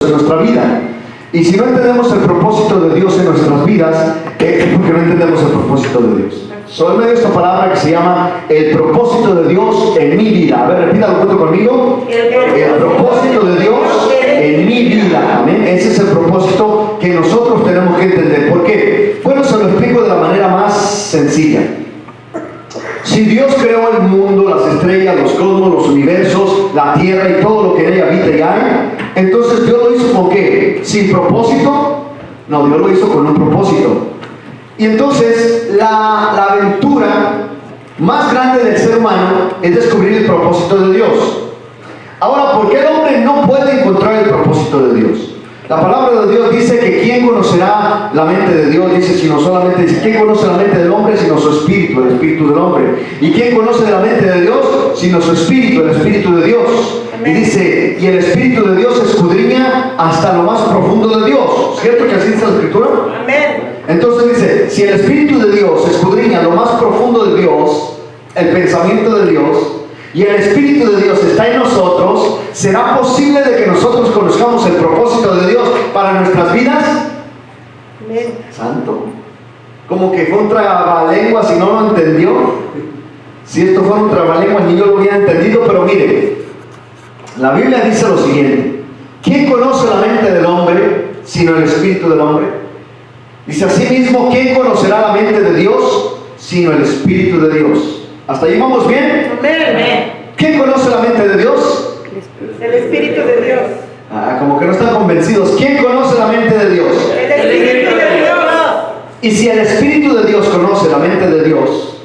en nuestra vida. Y si no entendemos el propósito de Dios en nuestras vidas, es porque no entendemos el propósito de Dios. Solo me dio esta palabra que se llama el propósito de Dios en mi vida. A ver, repítalo junto conmigo. El propósito de Dios en mi vida. Amén. Ese es el propósito que nosotros tenemos que entender. ¿Por qué? Bueno, se lo explico de la manera más sencilla. Si Dios creó el mundo, las estrellas, los cosmos, los universos, la tierra y todo lo que en ella habita y hay, entonces Dios lo hizo ¿con qué? ¿Sin propósito? No, Dios lo hizo con un propósito. Y entonces la aventura más grande del ser humano es descubrir el propósito de Dios. Ahora, ¿por qué el hombre no puede encontrar el propósito de Dios? La palabra de Dios dice que ¿quién conocerá la mente de Dios? Dice, sino solamente dice, ¿quién conoce la mente del hombre? Sino su espíritu, el espíritu del hombre. ¿Y quién conoce la mente de Dios? Sino su espíritu, el espíritu de Dios. Amén. Y dice, y el espíritu de Dios escudriña hasta lo más profundo de Dios. ¿Cierto que así dice la escritura? Amén. Entonces dice, si el espíritu de Dios escudriña lo más profundo de Dios, el pensamiento de Dios, y el Espíritu de Dios está en nosotros, ¿será posible de que nosotros conozcamos el propósito de Dios para nuestras vidas? Amén. Santo. Como que fue un trabalenguas y no lo entendió. Si esto fuera un trabalenguas ni yo lo hubiera entendido, pero mire, la Biblia dice lo siguiente: ¿quién conoce la mente del hombre sino el Espíritu del hombre? Dice asimismo, ¿quién conocerá la mente de Dios sino el Espíritu de Dios? ¿Hasta ahí vamos bien? Amén. ¿Quién conoce la mente de Dios? El Espíritu de Dios. Como que no están convencidos. ¿Quién conoce la mente de Dios? El Espíritu de Dios. Y si el Espíritu de Dios conoce la mente de Dios,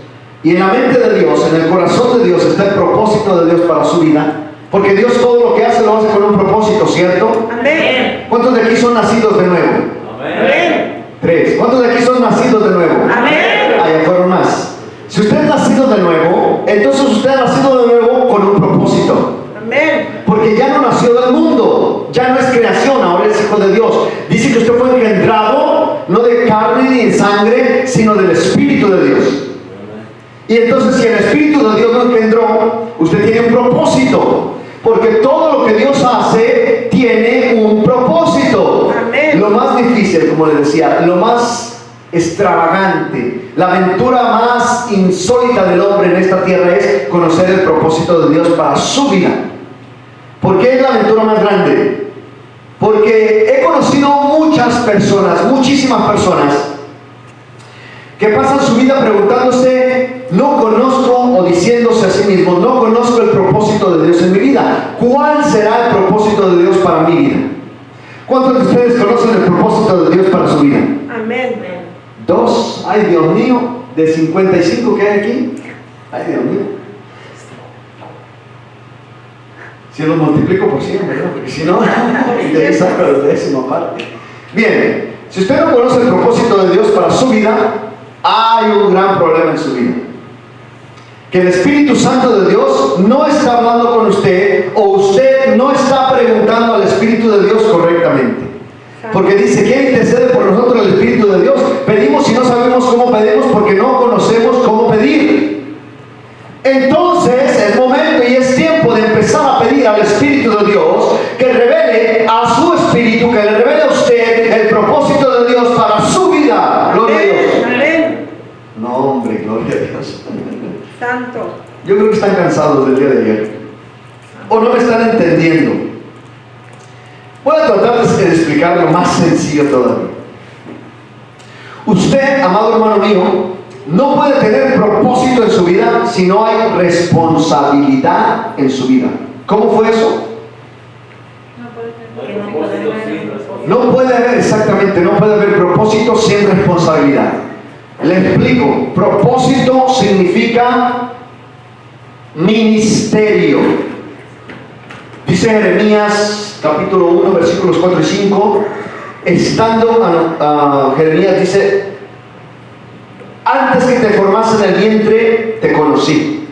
y en la mente de Dios, en el corazón de Dios está el propósito de Dios para su vida, porque Dios todo lo que hace lo hace con un propósito, ¿cierto? Amén. ¿Cuántos de aquí son nacidos de nuevo? Amén. 3. ¿Cuántos de aquí son nacidos de nuevo? Amén. Allá fueron más. Si usted es nacido de nuevo, entonces usted ha nacido de nuevo con un propósito. Amén. Porque ya no nació del mundo, ya no es creación, ahora es hijo de Dios. Dice que usted fue engendrado no de carne ni de sangre, sino del Espíritu de Dios. Y entonces si el Espíritu de Dios lo engendró, usted tiene un propósito. Porque todo lo que Dios hace tiene un propósito. Amén. Lo más difícil, como le decía, lo más extravagante, la aventura más insólita del hombre en esta tierra es conocer el propósito de Dios para su vida. ¿Por qué es la aventura más grande? Porque he conocido muchas personas, muchísimas personas, que pasan su vida preguntándose, no conozco, o diciéndose a sí mismos, no conozco el propósito de Dios en mi vida. ¿Cuál será el propósito de Dios para mi vida? ¿Cuántos de ustedes conocen el propósito de Dios para su vida? Amén. 2, ay Dios mío, de 55 que hay aquí, ay Dios mío. Si lo multiplico por 100, ¿verdad? Porque si no, de ahí saco la décima parte. Bien, si usted no conoce el propósito de Dios para su vida, hay un gran problema en su vida. Que el Espíritu Santo de Dios no está hablando con usted, o usted no está preguntando al Espíritu de Dios correctamente. Porque dice que intercede por nosotros el Espíritu de Dios. Pedimos y no sabemos cómo pedimos porque no conocemos cómo pedir. Entonces es momento y es tiempo de empezar a pedir al Espíritu de Dios que revele a su Espíritu, que le revele a usted el propósito de Dios para su vida. Gloria a Dios. Amén. No, hombre, gloria a Dios. Santo. Yo creo que están cansados del día de ayer. O no me están entendiendo. Voy a tratar de explicar lo más sencillo todavía. Usted, amado hermano mío, no puede tener propósito en su vida si no hay responsabilidad en su vida. ¿Cómo fue eso? No puede haber, exactamente, no puede haber propósito sin responsabilidad. Le explico. Propósito significa ministerio. Dice Jeremías capítulo 1 versículos 4 y 5, Jeremías dice: antes que te formase en el vientre te conocí.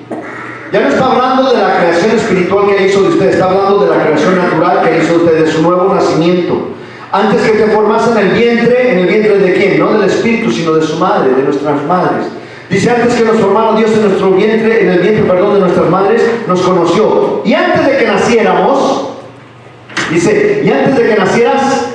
Ya no está hablando de la creación espiritual que hizo de usted, está hablando de la creación natural que hizo usted, de su nuevo nacimiento. Antes que te formase en el vientre ¿de quién? No del espíritu, sino de su madre, de nuestras madres. Dice, antes que nos formara Dios en nuestro vientre, en el vientre, de nuestras madres, nos conoció. Y antes de que naciéramos, Dice, y antes de que nacieras,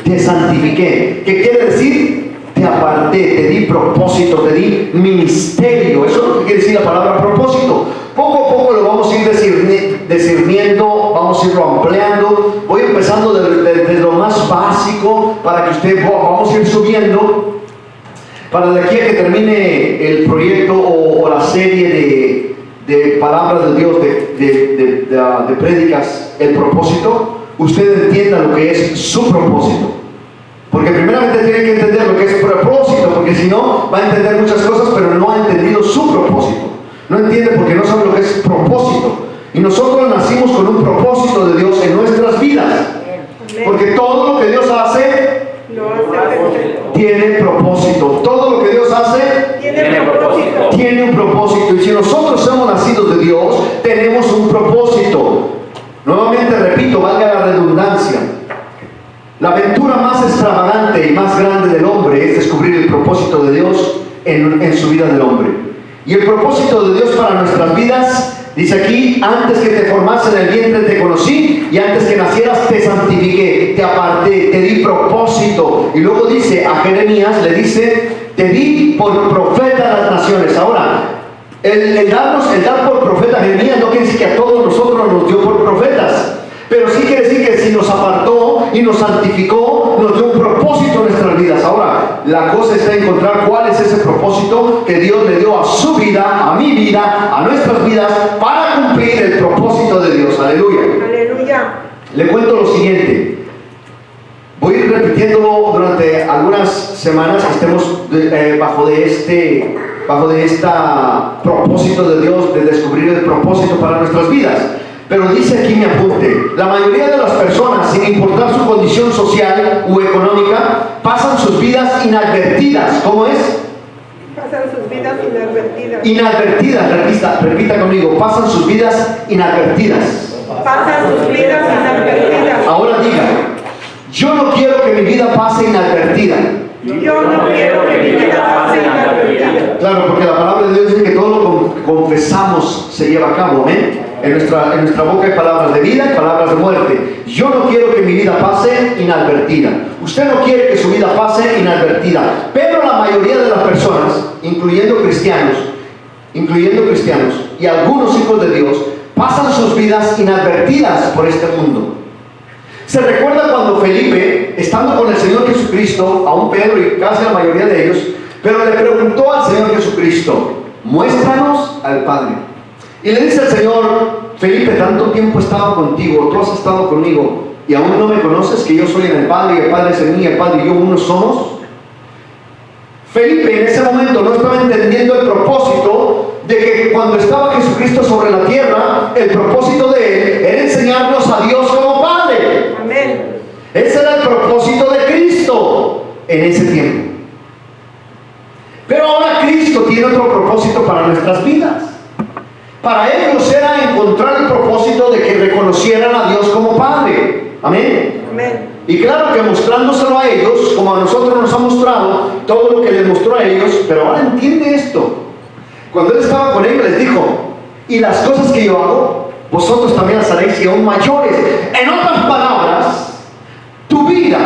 te santifiqué. ¿Qué quiere decir? Te aparté, te di propósito, te di ministerio. Eso es lo que quiere decir la palabra propósito. Poco a poco lo vamos a ir discerniendo, vamos a irlo ampliando. Voy empezando desde lo más básico para que usted, vamos a ir subiendo, para de aquí a que termine el proyecto o la serie de palabras de Dios, de prédicas, el propósito, usted entienda lo que es su propósito. Porque primeramente tiene que entender lo que es propósito, porque si no, va a entender muchas cosas, pero no ha entendido su propósito. No entiende porque no sabe lo que es propósito. Y nosotros nacimos con un propósito de Dios en nuestras vidas. Porque todo lo que Dios hace tiene propósito. Todo lo que Dios hace tiene un propósito. Y si nosotros somos nacidos de Dios, tenemos un propósito. Nuevamente repito, valga la redundancia. La aventura más extravagante y más grande del hombre es descubrir el propósito de Dios en su vida del hombre. Y el propósito de Dios para nuestras vidas, dice aquí, antes que te formase en el vientre te conocí, y antes que nacieras te santifiqué, te aparté, te di propósito. Y luego dice a Jeremías, le dice, te di por profeta a las naciones. Ahora, el dar por profeta a Jeremías no quiere decir que a todos nosotros nos dio por profetas. Pero sí quiere decir que si nos apartó y nos santificó, nos dio un propósito en nuestras vidas. Ahora, la cosa está en encontrar cuál es ese propósito que Dios le dio a su vida, a mi vida, a nuestras vidas, para cumplir el propósito de Dios. Aleluya. Aleluya. Le cuento lo siguiente. Voy a ir repitiéndolo durante algunas semanas que estemos bajo de este propósito de Dios, de descubrir el propósito para nuestras vidas. Pero dice aquí mi apunte, la mayoría de las personas, sin importar su condición social u económica, pasan sus vidas inadvertidas. ¿Cómo es? Pasan sus vidas inadvertidas. Inadvertidas, repita conmigo, pasan sus vidas inadvertidas. Pasan sus vidas inadvertidas. Ahora diga, yo no quiero que mi vida pase inadvertida. Yo no quiero que mi vida pase inadvertida. Claro, porque la palabra de Dios dice que todo lo que confesamos se lleva a cabo, amén. En nuestra boca hay palabras de vida y palabras de muerte. Yo no quiero que mi vida pase inadvertida. Usted no quiere que su vida pase inadvertida. Pero la mayoría de las personas, incluyendo cristianos y algunos hijos de Dios, pasan sus vidas inadvertidas por este mundo. ¿Se recuerda cuando Felipe, estando con el Señor Jesucristo, aún Pedro y casi la mayoría de ellos, pero le preguntó al Señor Jesucristo, muéstranos al Padre? Y le dice al Señor, Felipe, tanto tiempo he estado contigo, tú has estado conmigo, y aún no me conoces, que yo soy en el Padre, y el Padre es en mí, y el Padre y yo uno somos. Felipe en ese momento no estaba entendiendo el propósito de que cuando estaba Jesucristo sobre la tierra, el propósito de él era enseñarnos a Dios como Padre. Amén. Ese era el propósito de Cristo en ese tiempo. Pero ahora Cristo tiene otro propósito para nuestras vidas. Para ellos era encontrar el propósito de que reconocieran a Dios como Padre. Amén. Amén. Y claro que mostrándoselo a ellos, como a nosotros nos ha mostrado, todo lo que les mostró a ellos, pero ahora entiende esto. Cuando Él estaba con ellos les dijo, y las cosas que yo hago, vosotros también las haréis y aún mayores. En otras palabras, tu vida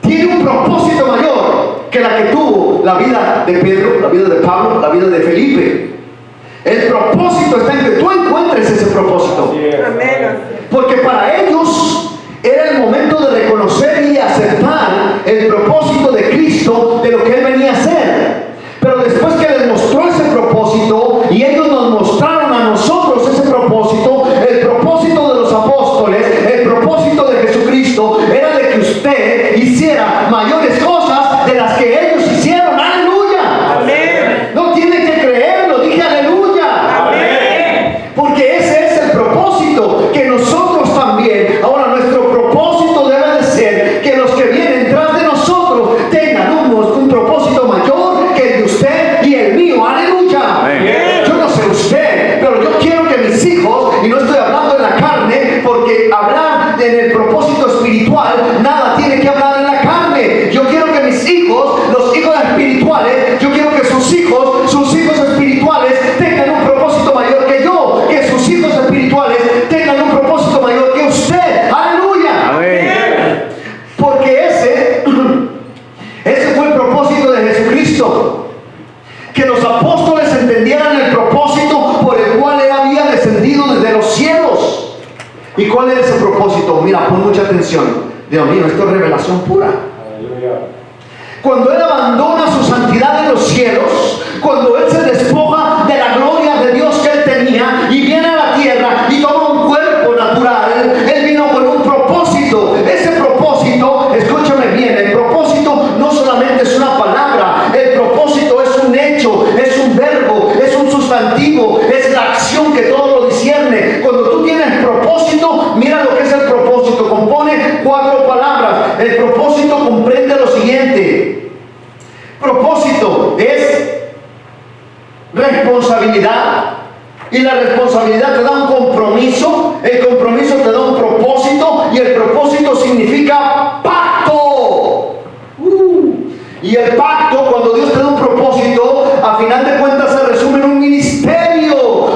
tiene un propósito mayor que la que tuvo la vida de Pedro, la vida de Pablo, la vida de Felipe. El propósito está en que tú encuentres ese propósito. Amén. Porque para ellos era el momento de reconocer y aceptar el propósito de Cristo, de lo que Él venía a hacer. Pero después que les mostró ese propósito y ellos nos mostraron a nosotros ese propósito, el propósito de los apóstoles, el propósito de Jesucristo era de que usted hiciera mayores cosas de las que ellos hicieron. ¡Aleluya! Amén. No tiene que creerlo, dije aleluya. Amén. Porque ese es el propósito que nosotros también. Ahora nuestro propósito debe de ser que los que vienen tras de nosotros tengan un propósito ¿Cuál es ese propósito? Mira, pon mucha atención. Dios mío, esto es revelación pura. Cuando Él abandona su santidad en los cielos, cuando Él se despoja de la gloria de Dios que Él tenía y viene a la tierra y toma un cuerpo natural, Él vino con un propósito. Ese propósito, escúchame bien, el propósito no solamente es una palabra, el propósito es un hecho, es un verbo, es un sustantivo, es la acción que todo lo discierne. Cuando tú tienes propósito, mira lo que es el propósito, compone 4 palabras. El propósito comprende lo siguiente. Propósito es responsabilidad, y la responsabilidad te da un compromiso, el compromiso te da un propósito, y el propósito significa pacto. Y el pacto, cuando Dios te da un propósito, a final de cuentas se resume en un ministerio.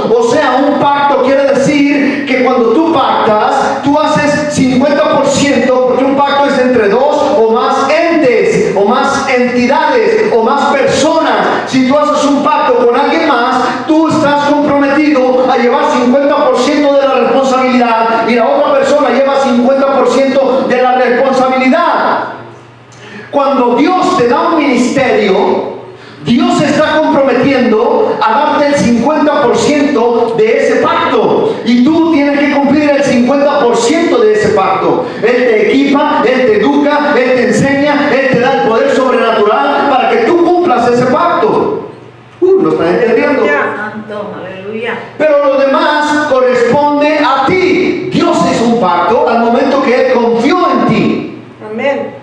O sea, un pacto quiere decir que cuando tú pactas, tú haces 50%, porque un pacto es entre 2 o más entes, o más entidades, o más personas. Si tú haces un pacto con alguien más, tú estás comprometido a llevar 50% de la responsabilidad, y la otra persona lleva 50% de la responsabilidad. Cuando Dios te da un ministerio, Dios se está comprometiendo a darte el 50% de ese pacto, y tú tienes que cumplir el 50% de ese pacto. Él te equipa, Él te educa, Él te enseña, Él te da el poder sobrenatural para que tú cumplas ese pacto. ¿Lo estás entendiendo? Santo, aleluya. Pero lo demás corresponde a ti. Dios hizo un pacto al momento que Él confió en ti. Amén.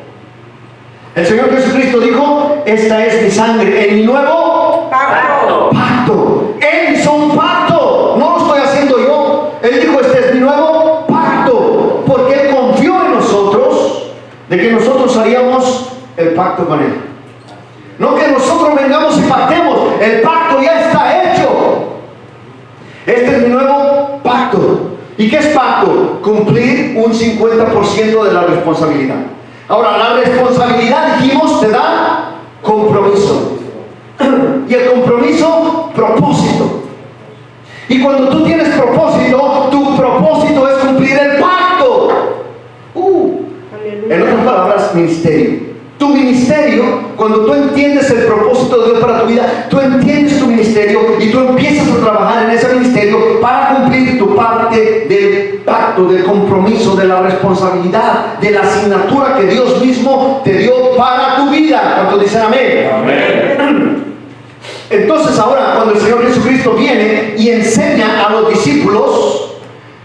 El Señor Jesucristo dijo: esta es mi sangre, en mi nuevo pacto. Él hizo un pacto, no lo estoy haciendo yo. Él dijo: este es mi nuevo pacto, porque Él confió en nosotros, de que nosotros haríamos el pacto con Él. No que nosotros vengamos y pactemos, el pacto ya está hecho. Este es mi nuevo pacto. ¿Y qué es pacto? Cumplir un 50% de la responsabilidad. Ahora, la responsabilidad, dijimos, te da compromiso. Y el compromiso, propósito. Y cuando tú tienes propósito, tu propósito es cumplir el pacto. En otras palabras, ministerio. Tu ministerio, cuando tú entiendes el propósito de Dios para tu vida, tú entiendes tu ministerio y tú empiezas a trabajar en ese ministerio para cumplir tu parte del pacto, del compromiso, de la responsabilidad, de la asignatura que Dios mismo te dio para tu vida. ¿Cuántos dicen amén? Amén. Entonces ahora, cuando el Señor Jesucristo viene y enseña a los discípulos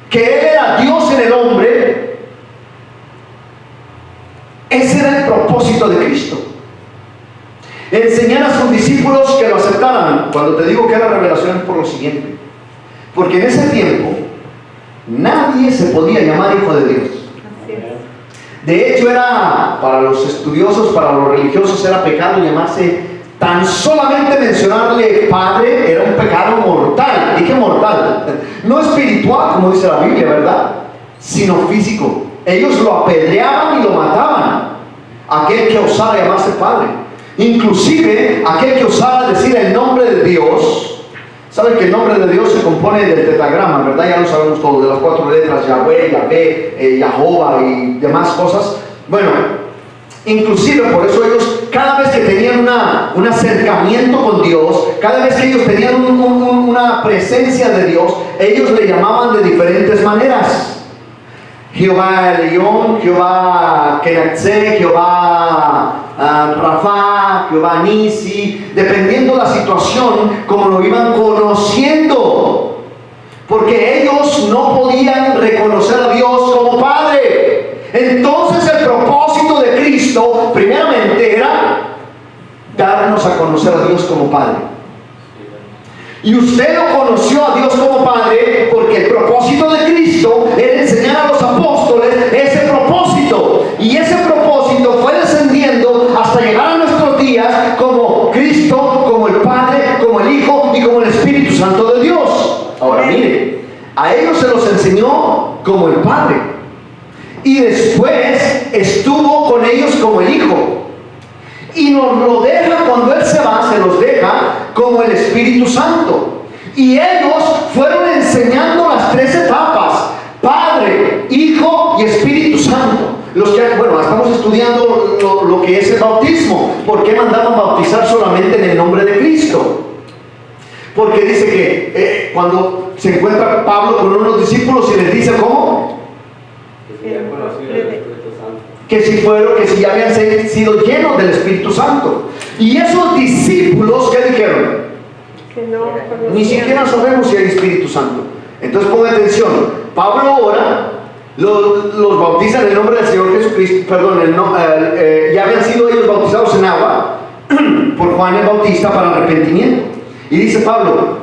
que Él era Dios en el hombre, ese era el propósito de Cristo. Enseñar a sus discípulos que lo aceptaran. Cuando te digo que era revelación es por lo siguiente: porque en ese tiempo nadie se podía llamar hijo de Dios. De hecho, era, para los estudiosos, para los religiosos, era pecado llamarse, tan solamente mencionarle padre era un pecado mortal. Dije mortal, no espiritual como dice la Biblia, ¿verdad?, sino físico. Ellos lo apedreaban y lo mataban, aquel que osara llamarse padre. Inclusive aquel que osara decir el nombre de Dios. Saben que el nombre de Dios se compone del tetragrama, ¿verdad? Ya lo sabemos todos, de las 4 letras: Yahweh, Yahvé, Yahová y demás cosas. Bueno, inclusive por eso ellos, cada vez que tenían un acercamiento con Dios, cada vez que ellos tenían una presencia de Dios, ellos le llamaban de diferentes maneras. Jehová Elión, Jehová Kenatze, Jehová Rafa, Jehová Nisi, dependiendo la situación, como lo iban conociendo, porque ellos no podían reconocer a Dios como Padre. Entonces el propósito de Cristo primeramente era darnos a conocer a Dios como Padre. Y usted lo conoció a Dios como Padre porque el propósito de Cristo era enseñar a los apóstoles ese propósito. Y ese propósito fue descendiendo hasta llegar a nuestros días como Cristo, como el Padre, como el Hijo y como el Espíritu Santo de Dios. Ahora mire, a ellos se los enseñó como el Padre. Y después estuvo con ellos como el Hijo. Y nos lo deja cuando Él se va, se los deja como el Espíritu Santo. Y ellos fueron enseñando las 3 etapas: Padre, Bueno, estamos estudiando lo que es el bautismo. ¿Por qué mandaban bautizar solamente en el nombre de Cristo? Porque dice que cuando se encuentra Pablo con unos discípulos y les dice, ¿cómo? Que si ya habían sido llenos del Espíritu Santo. Y esos discípulos, ¿qué dijeron? Que no conocían. Ni siquiera sabemos si hay Espíritu Santo. Entonces ponga atención, Pablo ora, los bautiza en el nombre del Señor Jesucristo, perdón, ya habían sido ellos bautizados en agua por Juan el Bautista para arrepentimiento. Y dice Pablo,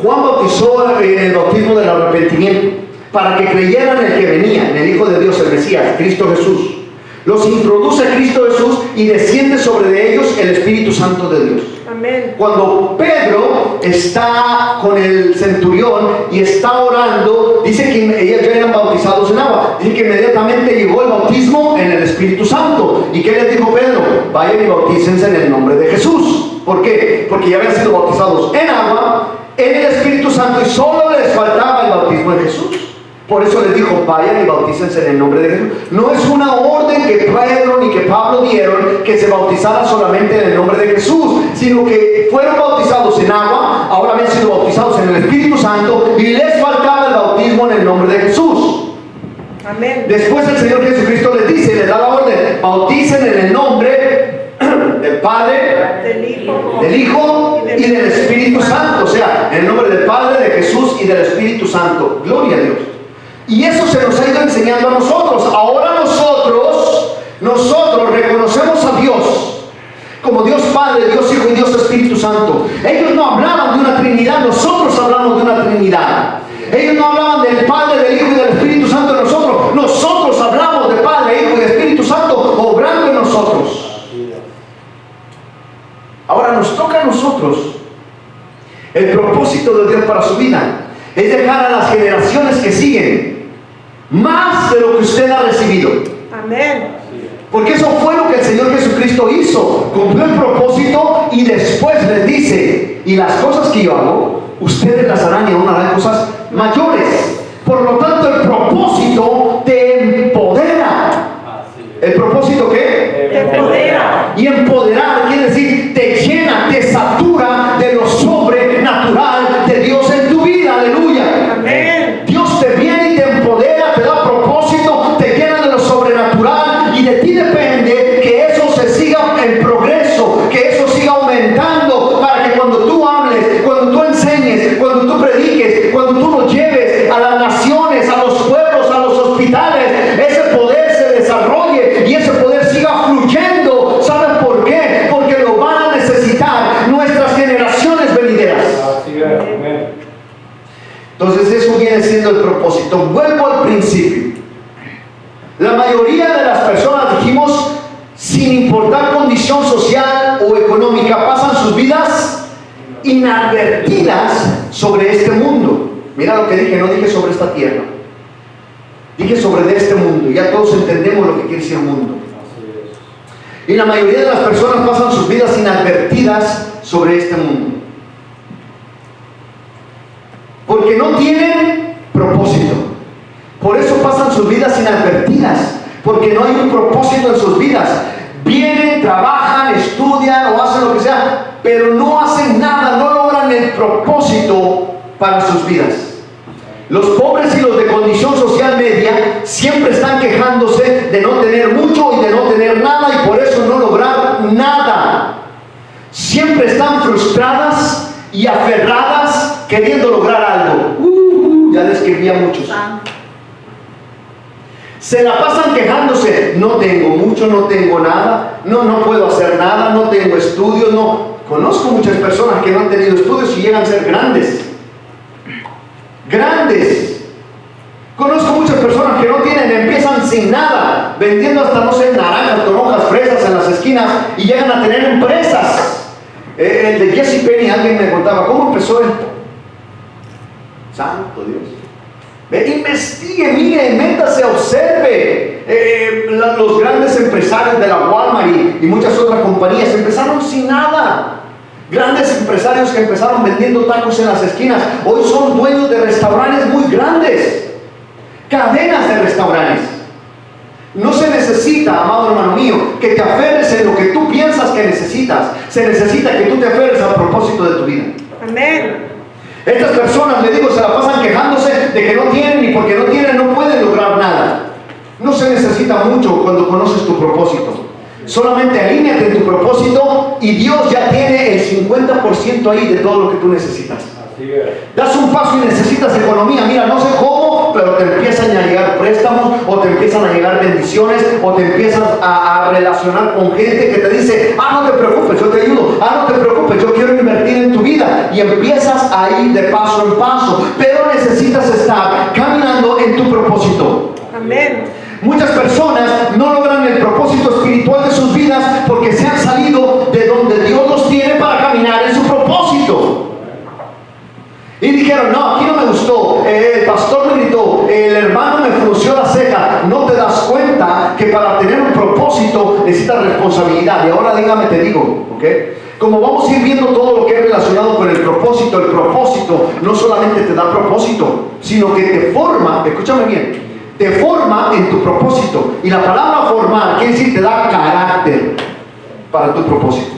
Juan bautizó en el bautismo del arrepentimiento para que creyeran en el que venía, en el Hijo de Dios, el Mesías, Cristo Jesús. Los introduce a Cristo Jesús y desciende sobre ellos el Espíritu Santo de Dios. Amén. Cuando Pedro está con el centurión y está orando, dice que ellos ya eran bautizados en agua. Dice que inmediatamente llegó el bautismo en el Espíritu Santo. ¿Y qué les dijo Pedro? Vayan y bautícense en el nombre de Jesús. ¿Por qué? Porque ya habían sido bautizados en agua, en el Espíritu Santo, y solo les faltaba el bautismo en Jesús. Por eso les dijo, vayan y bautícense en el nombre de Jesús. No es una orden que Pedro ni que Pablo dieron que se bautizaran solamente en el nombre de Jesús, sino que fueron bautizados en agua, ahora habían sido bautizados en el Espíritu Santo y les faltaba el bautismo en el nombre de Jesús. Amén. Después el Señor Jesucristo les dice, les da la orden, bauticen en el nombre del Padre, del Hijo y del Espíritu Santo. O sea, en el nombre del Padre, de Jesús y del Espíritu Santo. Gloria a Dios. Y eso se nos ha ido enseñando a nosotros. Ahora nosotros reconocemos a Dios como Dios Padre, Dios Hijo y Dios Espíritu Santo. Ellos no hablaban de una Trinidad, nosotros hablamos de una Trinidad. Ellos no hablaban del Padre, del Hijo y del Espíritu Santo de nosotros hablamos de Padre, Hijo y Espíritu Santo obrando en nosotros. Ahora nos toca a nosotros. El propósito de Dios para su vida es dejar a las generaciones que siguen más de lo que usted ha recibido. Amén. Porque eso fue lo que el Señor Jesucristo hizo. Cumplió el propósito y después les dice, y las cosas que yo hago, ustedes las harán y aún harán cosas mayores. Por lo tanto, el propósito te empodera. ¿El propósito qué? Te empodera. Y empoderar quiere decir te llena, te satura de lo sobrenatural de Dios en tu vida. Aleluya. Amén. Dios te viene y te empodera, te da propósito, te llena de lo sobrenatural, y de ti depende que eso se siga en progreso, que eso siga aumentando, para que cuando tú hables, cuando tú enseñes, cuando tú prediques, cuando tú lo lleves a las naciones, a los pueblos, a los hospitales, ese poder se desarrolle y ese poder siga fluyendo. ¿Sabes por qué? Porque lo van a necesitar nuestras generaciones venideras. Entonces eso viene siendo el propósito. Vuelvo al principio. La mayoría de las personas, dijimos, sin importar condición social o económica, pasan sus vidas inadvertidas sobre este mundo. Mira lo que dije, no dije sobre esta tierra, dije sobre de este mundo. Ya todos entendemos lo que quiere decir mundo. Y la mayoría de las personas pasan sus vidas inadvertidas sobre este mundo, porque no tienen propósito. Por eso pasan sus vidas inadvertidas, porque no hay un propósito en sus vidas. Vienen, trabajan, estudian o hacen lo que sea, pero no hacen nada, no logran el propósito para sus vidas. Los pobres y los de condición social media siempre están quejándose de no tener mucho y de no tener nada, y por eso no lograr nada. Siempre están frustradas y aferradas queriendo lograr algo. Ya les escribí a muchos. Se la pasan quejándose, no tengo mucho, no tengo nada, no puedo hacer nada, no tengo estudios, no. Conozco muchas personas que no han tenido estudios y llegan a ser grandes. Conozco muchas personas que no tienen, empiezan sin nada, vendiendo hasta, no sé, naranjas, toronjas, fresas en las esquinas, y llegan a tener empresas. El de Jesse Penny, alguien me contaba, ¿cómo empezó él? Santo Dios. Investigue, mire, métase, observe. Los grandes empresarios de la Walmart y muchas otras compañías empezaron sin nada. Grandes empresarios que empezaron vendiendo tacos en las esquinas, hoy son dueños de restaurantes muy grandes, cadenas de restaurantes. No necesita, amado hermano mío, que te aferres en lo que tú piensas que necesitas. Se necesita que tú te aferres al propósito de tu vida. Amén. Estas personas, le digo, se la pasan quejándose de que no tienen, y porque no tienen no pueden lograr nada. No se necesita mucho cuando conoces tu propósito. Solamente alíñate en tu propósito y Dios ya tiene el 50% ahí de todo lo que tú necesitas. Das un paso y necesitas economía. Mira, no sé cómo, pero te empiezan a llegar préstamos, o te empiezan a llegar bendiciones, o te empiezas a relacionar con gente que te dice: no te preocupes, yo te ayudo. No te preocupes, yo quiero invertir en tu vida. Y empiezas a ir de paso en paso, pero necesitas estar caminando en tu propósito. Amén. Muchas personas no logran el propósito espiritual de sus vidas porque se han salido de donde Dios los tiene para caminar en su propósito. Y dijeron: no, aquí no me gustó, el pastor me gritó, el hermano me frunció la ceja. No te das cuenta que para tener un propósito necesitas responsabilidad. Y ahora dígame, te digo, ¿ok? Como vamos a ir viendo todo lo que es relacionado con el propósito no solamente te da propósito, sino que te forma, escúchame bien, te forma en tu propósito. Y la palabra formar quiere decir te da carácter para tu propósito.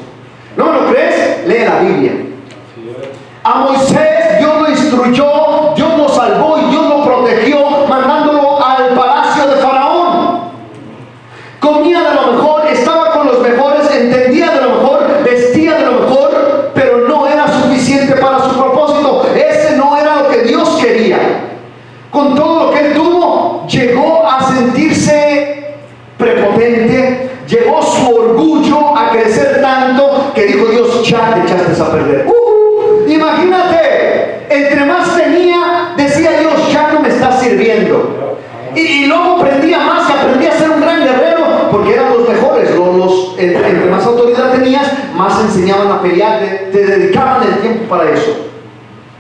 ¿No lo crees? Lee la Biblia. A Moisés Dios lo instruyó, Dios lo salvó y Dios lo protegió, mandándolo al palacio de Faraón. Comía de lo mejor, estaba con los mejores, entendía de lo mejor, vestía de lo mejor, pero no era suficiente para su propósito. Ese no era lo que Dios quería. Con todo lo que él tuvo, llegó a sentirse prepotente, llegó su orgullo a crecer tanto que dijo Dios: ya te echaste a perder. Imagínate, entre más tenía, decía Dios: ya no me estás sirviendo. Y luego aprendía más y aprendía a ser un gran guerrero, porque eran los mejores. Entre más autoridad tenías, más enseñaban a pelear, te dedicaban el tiempo para eso.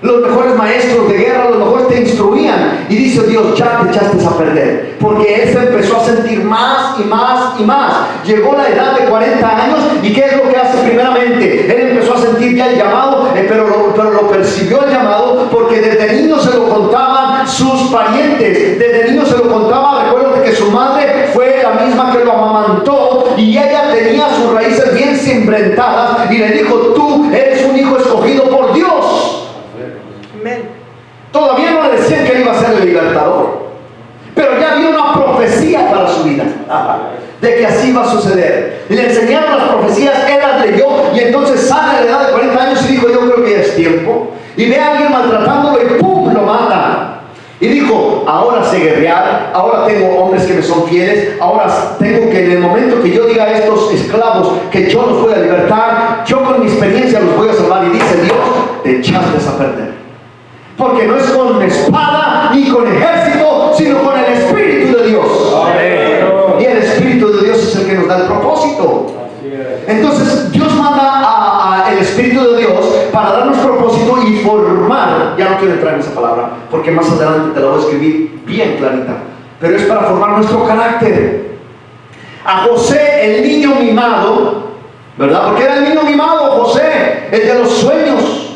Los mejores maestros de guerra, los mejores te instruían. Y dice Dios: ya te echaste a perder. Porque él se empezó a sentir más y más y más. Llegó la edad de 40 años. ¿Y qué es lo que hace primeramente? Él empezó a sentir ya el llamado, pero lo percibió el llamado porque desde niño se lo contaban sus parientes. Desde niño se lo contaba. Recuerda que su madre fue la misma que lo amamantó, y ella tenía sus raíces bien cimentadas, y le dijo: tú eres un hijo escogido por Dios. Amén. Todavía no le decían que él iba a ser el libertador, pero ya había una profecía para su vida de que así iba a suceder. Y le enseñaron las profecías, él las leyó, y entonces sale a la edad de 40 años y dijo: yo creo que ya es tiempo. Y ve a alguien maltratándolo y ¡pum!, lo mata. Y dijo: ahora sé guerrear, ahora tengo hombres que me son fieles, ahora tengo que, en el momento que yo diga a estos esclavos que yo los voy a libertar, yo con mi experiencia los voy a salvar. Y dice Dios: te echaste a perder. Porque no es con espada ni con ejército, sino con el Espíritu de Dios. Amén. Y el Espíritu de Dios es el que nos da el propósito. Entonces Dios manda el Espíritu de Dios para darnos propósito y formar. Ya no quiero entrar en esa palabra, porque más adelante te la voy a escribir bien clarita. Pero es para formar nuestro carácter. A José, el niño mimado, ¿verdad? Porque era el niño mimado, José, el de los sueños.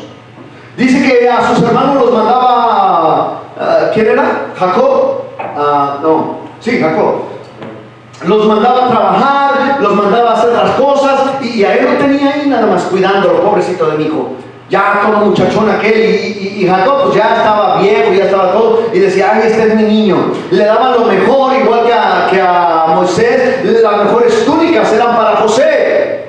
Dice que a sus hermanos los mandaba, ¿quién era? ¿Jacob? Jacob. Los mandaba a trabajar, los mandaba a hacer las cosas, y a él lo tenía ahí nada más cuidándolo, pobrecito de mi hijo. Ya todo muchachón aquel, y Jacob pues ya estaba viejo, ya estaba todo, y decía: ay, este es mi niño. Le daban lo mejor, igual que a Moisés. Las mejores túnicas eran para José.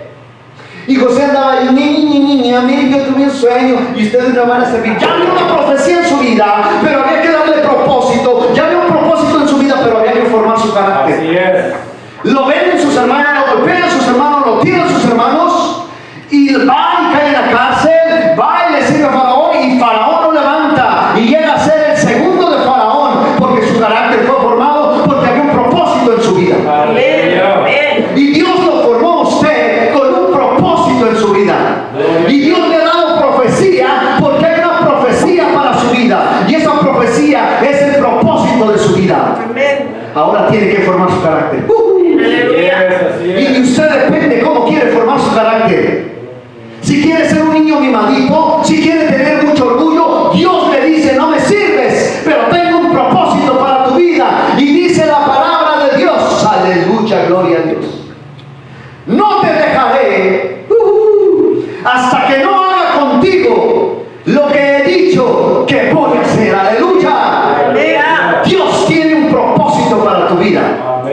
Y José andaba ahí: niña, mire, yo tuve un sueño y ustedes me van a servir. Ya había una profecía en su vida, pero había que darle propósito. Ya había un propósito en su vida, pero había que formar su carácter. Así es. Lo ven en sus hermanos, lo golpean a sus hermanos, lo tiran a sus hermanos, y va y cae en la cárcel, va y le sirve a Faraón, y Faraón lo levanta y llega a ser el segundo de Faraón, porque su carácter fue formado, porque había un propósito en su vida. Amén. Y Dios lo formó a usted con un propósito en su vida. Y Dios le ha dado profecía porque hay una profecía para su vida. Y esa profecía es el propósito de su vida. Amén. Ahora tiene que formar su carácter. Y de usted depende cómo quiere formar su carácter. Si quiere ser un niño mimadito, si quiere tener mucho orgullo, Dios le dice: no me sirves, pero tengo un propósito para tu vida. Y dice la palabra de Dios, aleluya. Escucha, gloria a Dios. No te dejaré hasta que no haga contigo lo que he dicho que voy a hacer. Aleluya. Dios tiene un propósito para tu vida.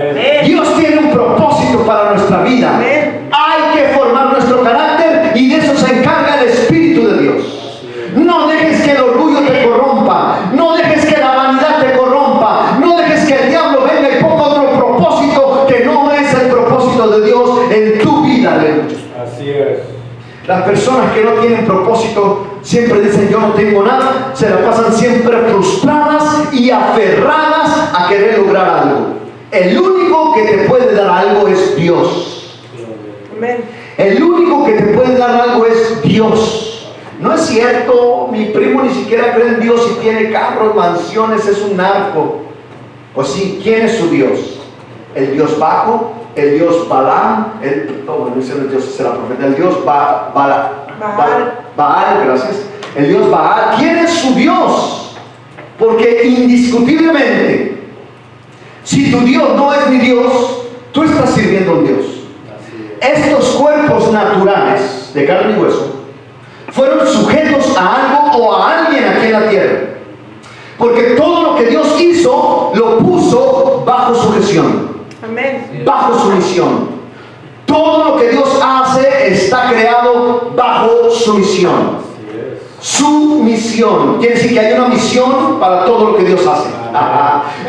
Dios tiene un propósito para nuestra vida. Hay que formar nuestro carácter y de eso se encarga el Espíritu de Dios. No dejes que el orgullo te corrompa. No dejes que la vanidad te corrompa. No dejes que el diablo venga y ponga otro propósito que no es el propósito de Dios en tu vida. Aleluya. Así es. Las personas que no tienen propósito siempre dicen yo no tengo nada, se la pasan siempre frustradas y aferradas a querer lograr algo. El único que te puede dar algo es Dios. Amén. El único que te puede dar algo es Dios. No es cierto, mi primo ni siquiera cree en Dios y tiene carros, mansiones, es un narco. Pues sí, ¿quién es su Dios? El Dios Baco, el Dios Balaam, no es el Dios, será profeta, el Dios Baal, gracias. El Dios Baal, ¿quién es su Dios? Porque indiscutiblemente, si tu Dios no es mi Dios, tú estás sirviendo a un Dios. Estos cuerpos naturales de carne y hueso fueron sujetos a algo o a alguien aquí en la tierra, porque todo lo que Dios hizo lo puso bajo sujeción. Amén. Bajo su misión. Todo lo que Dios hace está creado bajo su misión. Su misión. Quiere decir que hay una misión para todo lo que Dios hace.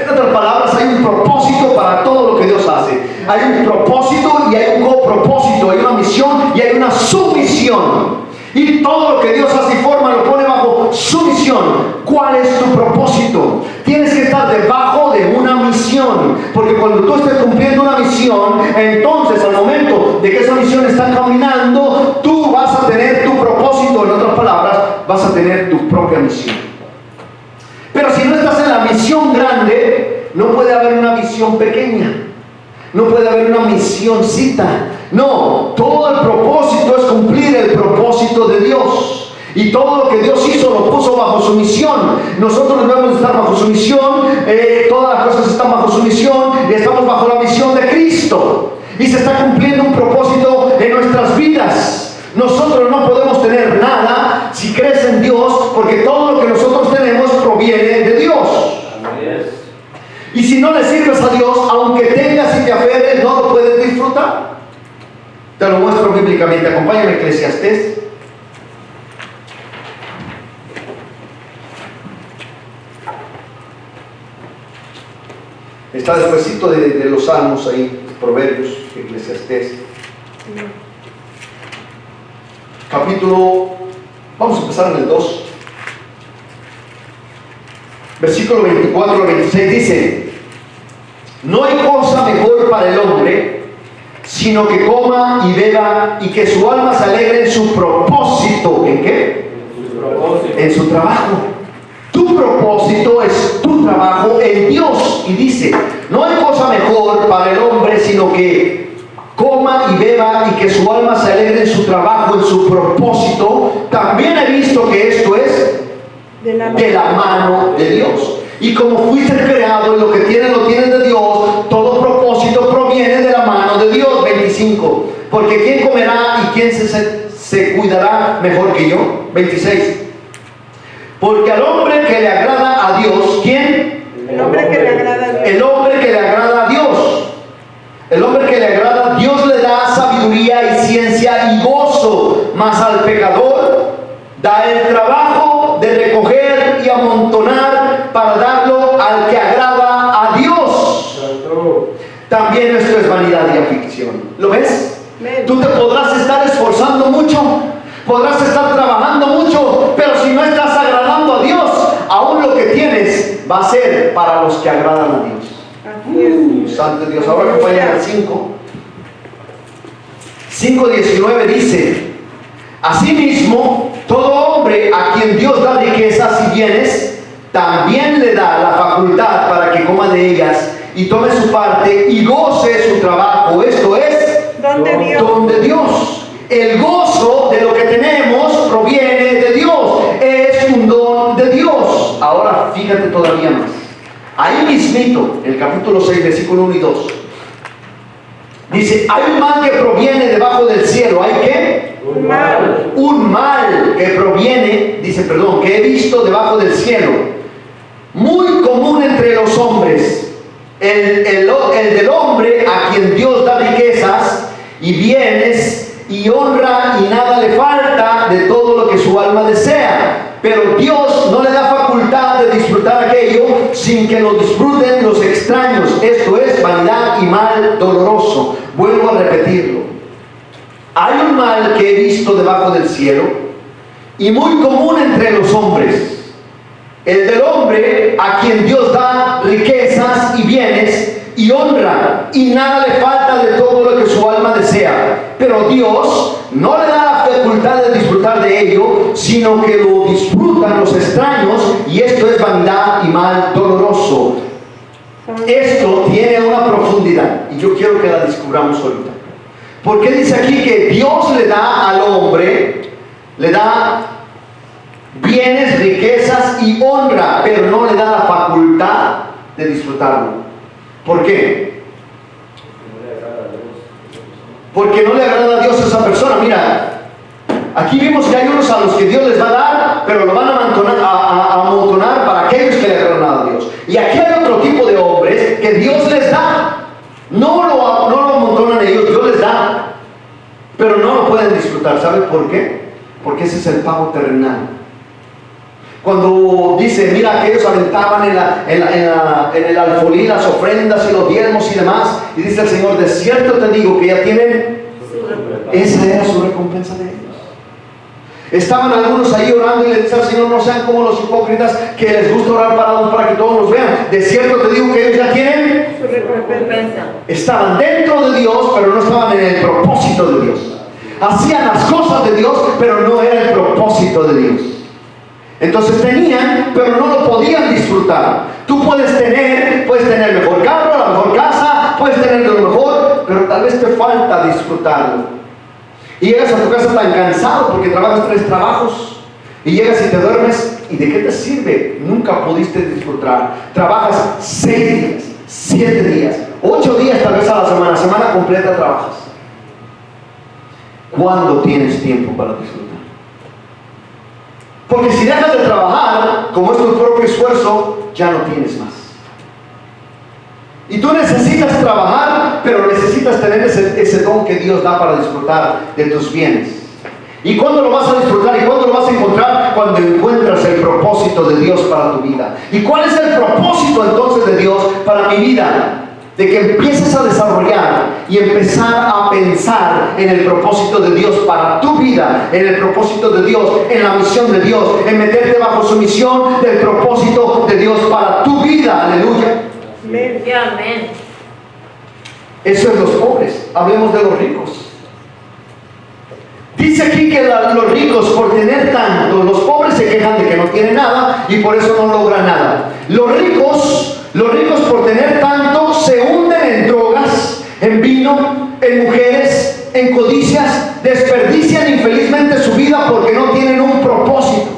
En otras palabras, hay un propósito para todo lo que Dios hace. Hay un propósito y hay un copropósito. Hay una misión y hay una sumisión. Y todo lo que Dios hace y forma lo pone bajo su misión. ¿Cuál es tu propósito? Tienes que estar debajo de una misión. Porque cuando tú estés cumpliendo una misión, entonces al momento de que esa misión está caminando, tú vas a tener tu propósito. En otras palabras, vas a tener tu propia misión. Pero si no estás en la misión grande, no puede haber una misión pequeña. No puede haber una misioncita. No, todo el propósito es cumplir el propósito de Dios. Y todo lo que Dios hizo lo puso bajo su misión. Nosotros debemos estar bajo su misión. Todas las cosas están bajo su misión. Y estamos bajo la misión de Cristo. Y se está cumpliendo un propósito en nuestras vidas. Nosotros no podemos tener nada si crees en Dios, porque todo lo que nosotros tenemos proviene de Dios. Y si no le sirves a Dios, aunque tengas y te aferres, no lo puedes disfrutar. Te lo muestro bíblicamente. Acompáñame a Eclesiastés. Está despuesito de los Salmos ahí, Proverbios, Eclesiastés. Capítulo, vamos a empezar en el 2. Versículo 24 al 26 dice: no hay cosa mejor para el hombre, sino que coma y beba y que su alma se alegre en su propósito. ¿En qué? En su trabajo. Tu propósito es tu trabajo en Dios. Y dice: no hay cosa mejor para el hombre, sino que coma y beba y que su alma se alegre en su trabajo, en su propósito. También he visto que esto es de la mano de Dios. Y como fuiste creado y lo que tienes lo tienes de Dios, todo propósito proviene de la mano de Dios. 25. Porque ¿quién comerá y quién se cuidará mejor que yo? 26. Porque al hombre que le agrada a Dios, ¿quién? El hombre que le agrada a Dios. El hombre que le agrada a Dios. El hombre que le agrada a Dios le da sabiduría y ciencia y gozo. Mas al pecador da el trabajo de recoger y amontonar para darlo al que agrada a Dios. También esto es vanidad y aflicción. ¿Lo ves? Tú te podrás estar esforzando mucho, podrás estar trabajando mucho, pero si no estás agradando a Dios, aún lo que tienes va a ser para los que agradan a Dios. Santo Dios. Ahora acompáñame al 5. 5:19 dice: asimismo, todo hombre a quien Dios da riquezas y bienes, también le da la facultad para que coma de ellas y tome su parte y goce su trabajo. Esto es don de Dios. El gozo de lo que tenemos proviene de Dios. Es un don de Dios. Ahora fíjate todavía más. Ahí mismito, el capítulo 6, versículo 1 y 2. Dice, hay un mal que proviene debajo del cielo. ¿Hay qué? Un mal. Un mal que proviene, que he visto debajo del cielo, muy común entre los hombres. El del hombre a quien Dios da riquezas y bienes y honra y nada le falta de todo lo que su alma desea. Pero Dios no le da facultad de disfrutar aquello sin que lo disfruten los extraños. Esto es vanidad y mal doloroso. Vuelvo a repetirlo. Hay un mal que he visto debajo del cielo y muy común entre los hombres. El del hombre a quien Dios da riquezas y bienes y honra y nada le falta de todo lo que su alma desea. Pero Dios no le da la facultad de disfrutar de ello, sino que lo disfrutan los extraños, y esto es vanidad y mal doloroso. Esto tiene una profundidad y yo quiero que la descubramos ahorita. Porque dice aquí que Dios le da al hombre, le da bienes, riquezas y honra, pero no le da la facultad de disfrutarlo. ¿Por qué? Porque no le agrada a Dios a esa persona. Mira, aquí vimos que hay unos a los que Dios les va a dar, pero lo van a amontonar para aquellos que le agradan a Dios. Y aquí hay otro tipo de hombres que Dios les da. No lo amontonan ellos, Dios les da, pero no lo pueden disfrutar. ¿Sabe por qué? Porque ese es el pago terrenal. Cuando dice, mira, aquellos aventaban en el alfolí las ofrendas y los diezmos y demás, y dice el Señor, de cierto te digo que ya tienen, esa era su recompensa de ellos. Estaban algunos ahí orando y le dice al Señor, no sean como los hipócritas que les gusta orar parados para que todos los vean. De cierto te digo que ellos ya tienen Su recompensa. Estaban dentro de Dios, pero no estaban en el propósito de Dios. Hacían las cosas de Dios, pero no era el propósito de Dios. Entonces tenían, pero no lo podían disfrutar. Tú puedes tener el mejor carro, la mejor casa, puedes tener lo mejor, pero tal vez te falta disfrutarlo. Y llegas a tu casa tan cansado porque trabajas 3 trabajos y llegas y te duermes, ¿y de qué te sirve? Nunca pudiste disfrutar. Trabajas 6 días, 7 días, 8 días tal vez a la semana completa trabajas. ¿Cuándo tienes tiempo para disfrutar? Porque si dejas de trabajar, como es tu propio esfuerzo, ya no tienes más. Y tú necesitas trabajar, pero necesitas tener ese don que Dios da para disfrutar de tus bienes. ¿Y cuándo lo vas a disfrutar? ¿Y cuándo lo vas a encontrar? Cuando encuentras el propósito de Dios para tu vida. ¿Y cuál es el propósito entonces de Dios para mi vida? De que empieces a desarrollar y empezar a pensar en el propósito de Dios para tu vida, en el propósito de Dios, en la misión de Dios, en meterte bajo su misión del propósito de Dios para tu vida. Aleluya. Amén. Eso es los pobres. Hablemos de los ricos. Dice aquí que los ricos, por tener tanto, los pobres se quejan de que no tienen nada y por eso no logran nada. Los ricos por tener tanto se hunden en drogas, en vino, en mujeres, en codicias, desperdician infelizmente su vida porque no tienen un propósito.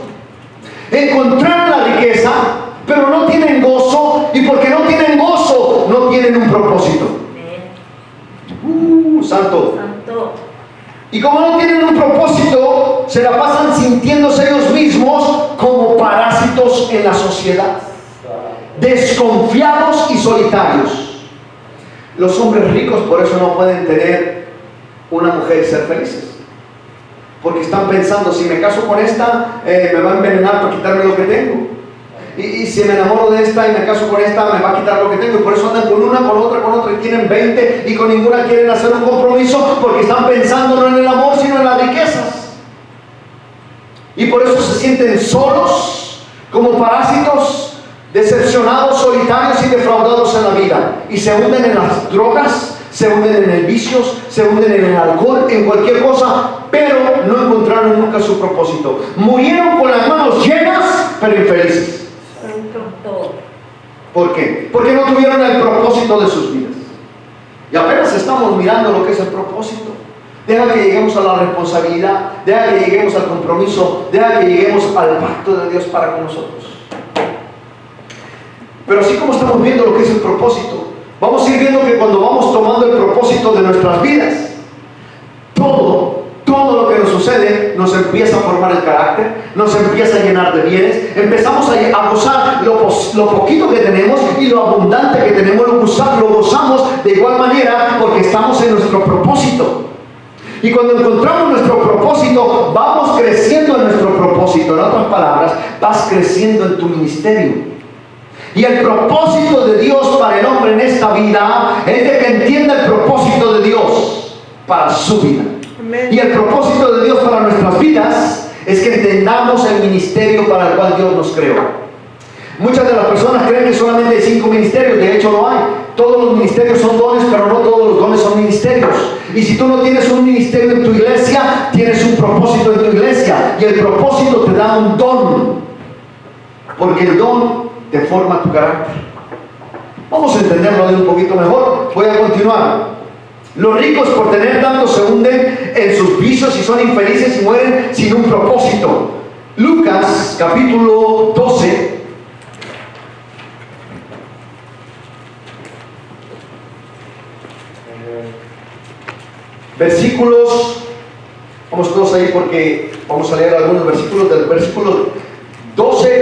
Encontraron la riqueza, pero no tienen gozo, y porque no tienen gozo, no tienen un propósito. Santo. Y como no tienen un propósito, se la pasan sintiéndose ellos mismos como parásitos en la sociedad, desconfiados y solitarios. Los hombres ricos por eso no pueden tener una mujer y ser felices, porque están pensando, si me caso con esta, me va a envenenar para quitarme lo que tengo, y si me enamoro de esta y me caso con esta, me va a quitar lo que tengo, y por eso andan con una, con otra, y tienen 20 y con ninguna quieren hacer un compromiso, porque están pensando no en el amor sino en las riquezas, y por eso se sienten solos, como parásitos, decepcionados, solitarios y defraudados en la vida, y se hunden en las drogas, se hunden en el vicios, se hunden en el alcohol, en cualquier cosa, pero no encontraron nunca su propósito. Murieron con las manos llenas, pero infelices. ¿Por qué? Porque no tuvieron el propósito de sus vidas. Y apenas estamos mirando lo que es el propósito. Deja que lleguemos a la responsabilidad, deja que lleguemos al compromiso, deja que lleguemos al pacto de Dios para con nosotros. Pero así como estamos viendo lo que es el propósito, vamos a ir viendo que cuando vamos tomando el propósito propósito de nuestras vidas, todo lo que nos sucede nos empieza a formar el carácter, nos empieza a llenar de bienes, empezamos a gozar lo poquito que tenemos y lo abundante que tenemos, lo gozamos de igual manera porque estamos en nuestro propósito. Y cuando encontramos nuestro propósito, vamos creciendo en nuestro propósito. En otras palabras, vas creciendo en tu ministerio. Y el propósito de Dios para el hombre en esta vida es de que entienda el propósito de Dios para su vida. Amén. Y el propósito de Dios para nuestras vidas es que entendamos el ministerio para el cual Dios nos creó. Muchas de las personas creen que solamente hay 5 ministerios, de hecho no hay. Todos los ministerios son dones, pero no todos los dones son ministerios. Y si tú no tienes un ministerio en tu iglesia, tienes un propósito en tu iglesia. Y el propósito te da un don, porque el don te forma tu carácter. Vamos a entenderlo de un poquito mejor. Voy a continuar. Los ricos, por tener tanto, se hunden en sus vicios y son infelices y mueren sin un propósito. Lucas capítulo 12. Versículos, vamos todos ahí porque vamos a leer algunos versículos del versículo 12